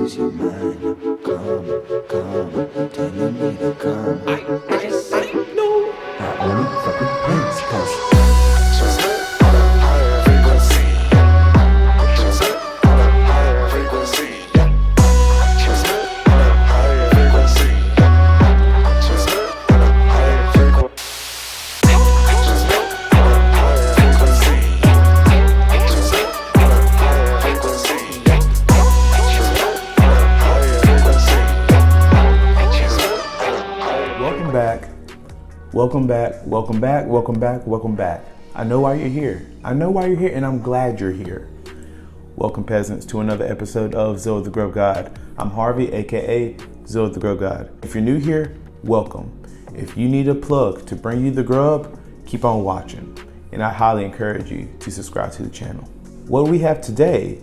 lose your mind. Come, telling me to come. I say no. I only fucking place, cause Welcome back. I know why you're here. And I'm glad you're here. Welcome, peasants, to another episode of Zeal of the Grove God. I'm Harvey, aka Zeal of the Grove God. If you're new here, welcome. If you need a plug to bring you the grub, keep on watching. And I highly encourage you to subscribe to the channel. What we have today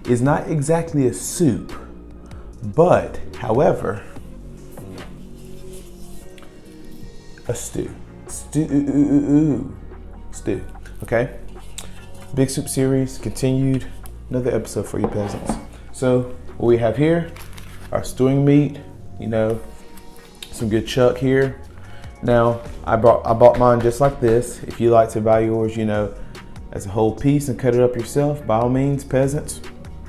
is not exactly a soup, but, however, a stew. Stew. Okay? Big Soup series continued. Another episode for you peasants. So what we have here, our stewing meat, some good chuck here. Now I bought mine just like this. If you like to buy yours, as a whole piece and cut it up yourself, by all means, peasants,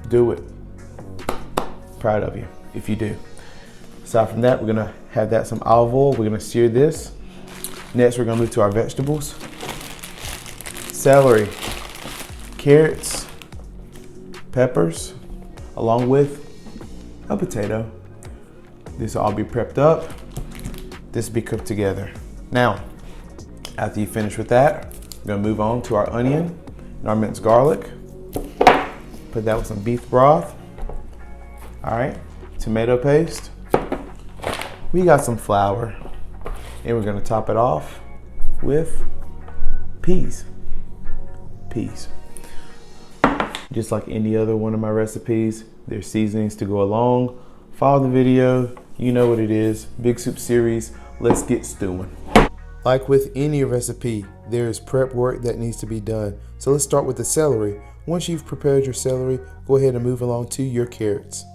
do it. Proud of you if you do. Aside from that, we're gonna have some olive oil. We're gonna sear this. Next, we're gonna move to our vegetables. Celery, carrots, peppers, along with a potato. This will all be prepped up. This will be cooked together. Now, after you finish with that, we're gonna move on to our onion and our minced garlic. Put that with some beef broth. All right, tomato paste. We got some flour. And we're gonna top it off with peas. Just like any other one of my recipes, there's seasonings to go along. Follow the video, you know what it is. Big Soup series, let's get stewing. Like with any recipe, there is prep work that needs to be done. So let's start with the celery. Once you've prepared your celery, go ahead and move along to your carrots.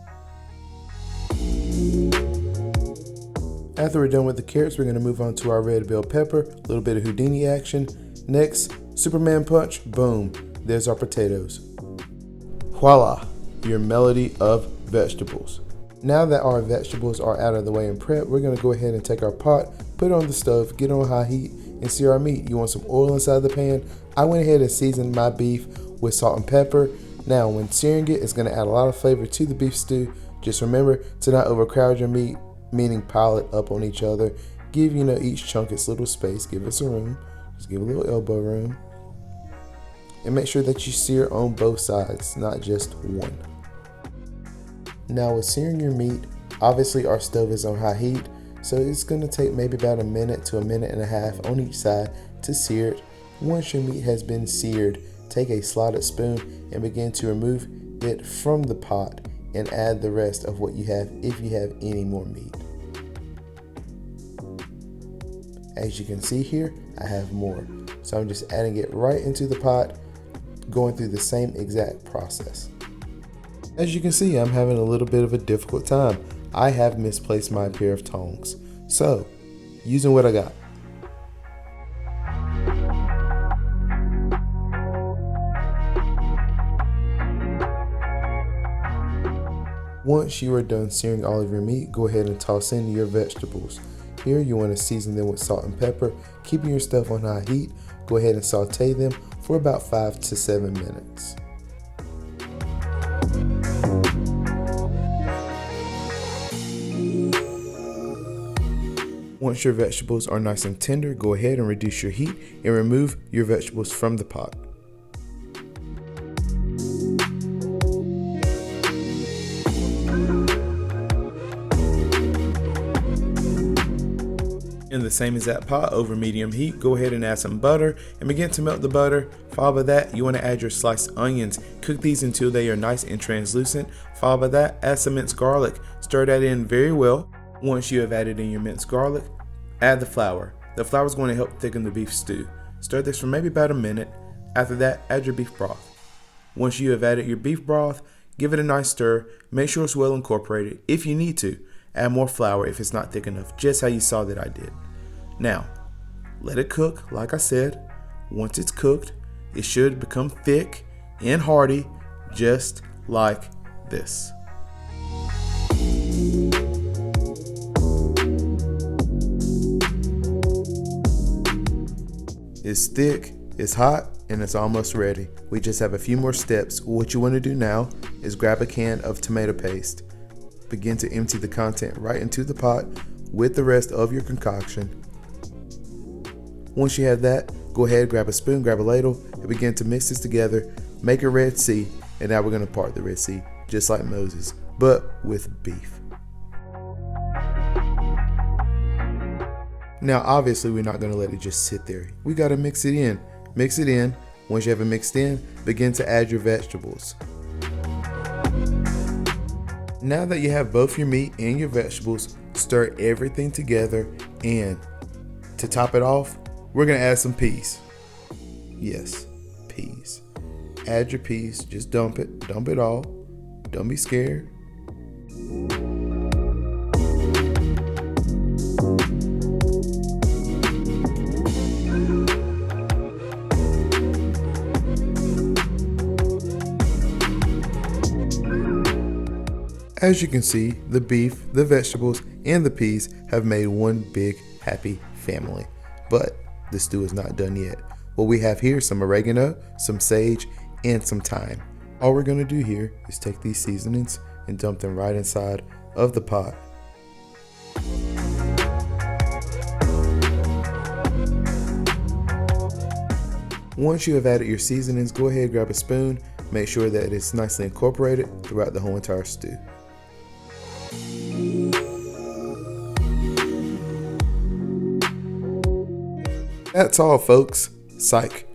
After we're done with the carrots, we're gonna move on to our red bell pepper, a little bit of Houdini action. Next, Superman punch, boom, there's our potatoes. Voila, your melody of vegetables. Now that our vegetables are out of the way and prepped, we're gonna go ahead and take our pot, put it on the stove, get it on high heat, and sear our meat. You want some oil inside the pan? I went ahead and seasoned my beef with salt and pepper. Now, when searing it, it's gonna add a lot of flavor to the beef stew. Just remember to not overcrowd your meat, meaning pile it up on each other. Give each chunk its little space. Give it some room. Just give a little elbow room. And make sure that you sear on both sides, not just one. Now with searing your meat, obviously our stove is on high heat, so it's going to take maybe about a minute to a minute and a half on each side to sear it. Once your meat has been seared, take a slotted spoon and begin to remove it from the pot and add the rest of what you have if you have any more meat. As you can see here, I have more. So I'm just adding it right into the pot, going through the same exact process. As you can see, I'm having a little bit of a difficult time. I have misplaced my pair of tongs. So, using what I got. Once you are done searing all of your meat, go ahead and toss in your vegetables. Here you want to season them with salt and pepper, keeping your stuff on high heat. Go ahead and saute them for about 5 to 7 minutes. Once your vegetables are nice and tender, go ahead and reduce your heat and remove your vegetables from the pot. In the same exact pot over medium heat, go ahead and add some butter and begin to melt the butter. Followed by that, you want to add your sliced onions. Cook these until they are nice and translucent. Followed by that, add some minced garlic. Stir that in very well. Once you have added in your minced garlic, add the flour. The flour is going to help thicken the beef stew. Stir this for maybe about a minute. After that, add your beef broth. Once you have added your beef broth, Give it a nice stir. Make sure it's well incorporated. If you need to, add more flour if it's not thick enough, just how you saw that I did. Now, let it cook, like I said. Once it's cooked, it should become thick and hearty, just like this. It's thick, it's hot, and it's almost ready. We just have a few more steps. What you want to do now is grab a can of tomato paste. Begin to empty the content right into the pot with the rest of your concoction. Once you have that, go ahead, grab a spoon, grab a ladle, and begin to mix this together. Make a Red Sea, and now we're going to part the Red Sea, just like Moses, but with beef. Now, obviously, we're not going to let it just sit there. We got to mix it in. Mix it in. Once you have it mixed in, begin to add your vegetables. Now that you have both your meat and your vegetables, stir everything together, and to top it off, we're going to add some peas. Yes, peas. Add your peas. Just dump it all. Don't be scared. As you can see, the beef, the vegetables, and the peas have made one big happy family. But the stew is not done yet. What we have here is some oregano, some sage, and some thyme. All we're going to do here is take these seasonings and dump them right inside of the pot. Once you have added your seasonings, go ahead, grab a spoon, make sure that it's nicely incorporated throughout the whole entire stew. That's all, folks. Psych.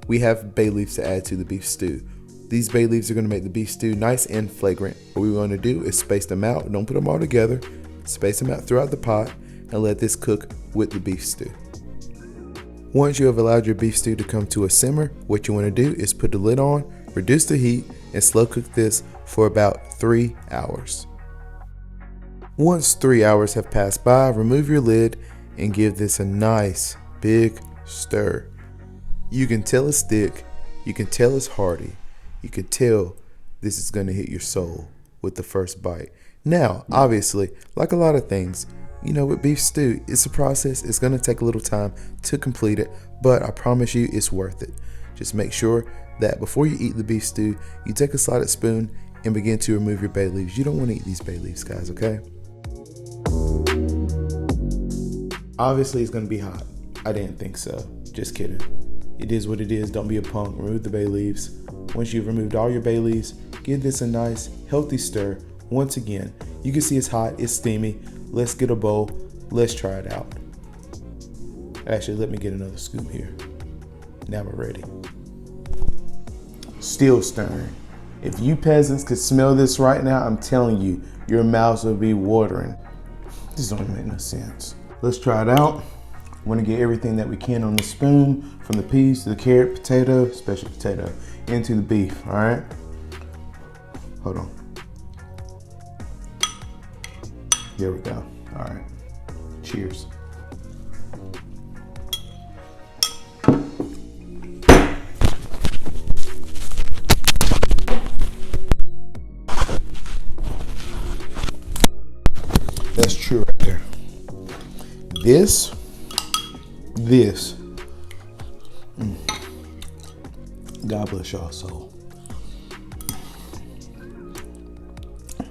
We have bay leaves to add to the beef stew. These bay leaves are going to make the beef stew nice and flagrant. What we're going to do is space them out. Don't put them all together. Space them out throughout the pot and let this cook with the beef stew. Once you have allowed your beef stew to come to a simmer, what you want to do is put the lid on, reduce the heat, and slow cook this for about 3 hours. Once 3 hours have passed by, remove your lid and give this a nice big stir. You can tell it's thick, you can tell it's hearty, you can tell this is going to hit your soul with the first bite. Now, obviously, like a lot of things, with beef stew, it's a process. It's going to take a little time to complete it, but I promise you it's worth it. Just make sure that before you eat the beef stew, you take a slotted spoon and begin to remove your bay leaves. You don't want to eat these bay leaves, guys, okay? Obviously, it's going to be hot. I didn't think so. Just kidding. It is what it is. Don't be a punk. Remove the bay leaves. Once you've removed all your bay leaves, give this a nice, healthy stir. Once again, you can see it's hot, it's steamy. Let's get a bowl. Let's try it out. Actually, let me get another scoop here. Now we're ready. Still stirring. If you peasants could smell this right now, I'm telling you, your mouths will be watering. This don't even make no sense. Let's try it out. We want to get everything that we can on the spoon, from the peas to the carrot, potato, especially potato, into the beef, all right? Hold on. Here we go. All right. Cheers. That's true right there. This. God bless y'all soul.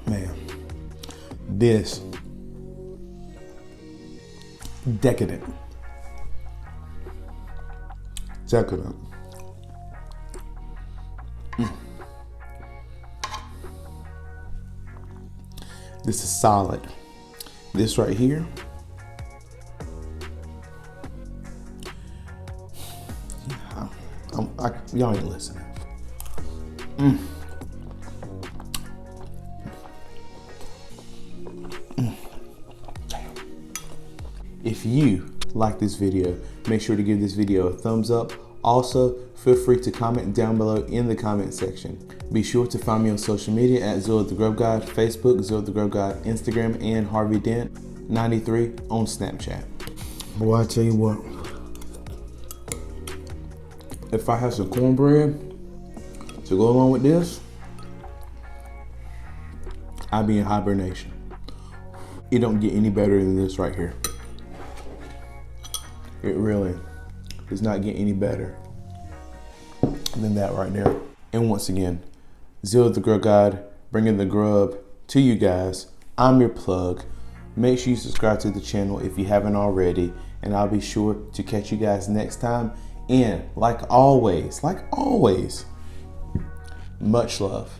Man, this decadent. Decadent. This is solid. This right here. Y'all ain't listening. If you like this video, make sure to give this video a thumbs up. Also, feel free to comment down below in the comment section. Be sure to find me on social media at Zilla the Grub God, Facebook, Zilla the Grub God, Instagram, and Harvey Dent 93 on Snapchat. Boy, I tell you what, if I had some cornbread to go along with this, I'd be in hibernation. It don't get any better than this right here. It really does not get any better than that right there. And once again, Zilla the Grub God, bringing the grub to you guys. I'm your plug. Make sure you subscribe to the channel if you haven't already, and I'll be sure to catch you guys next time. And like always, much love.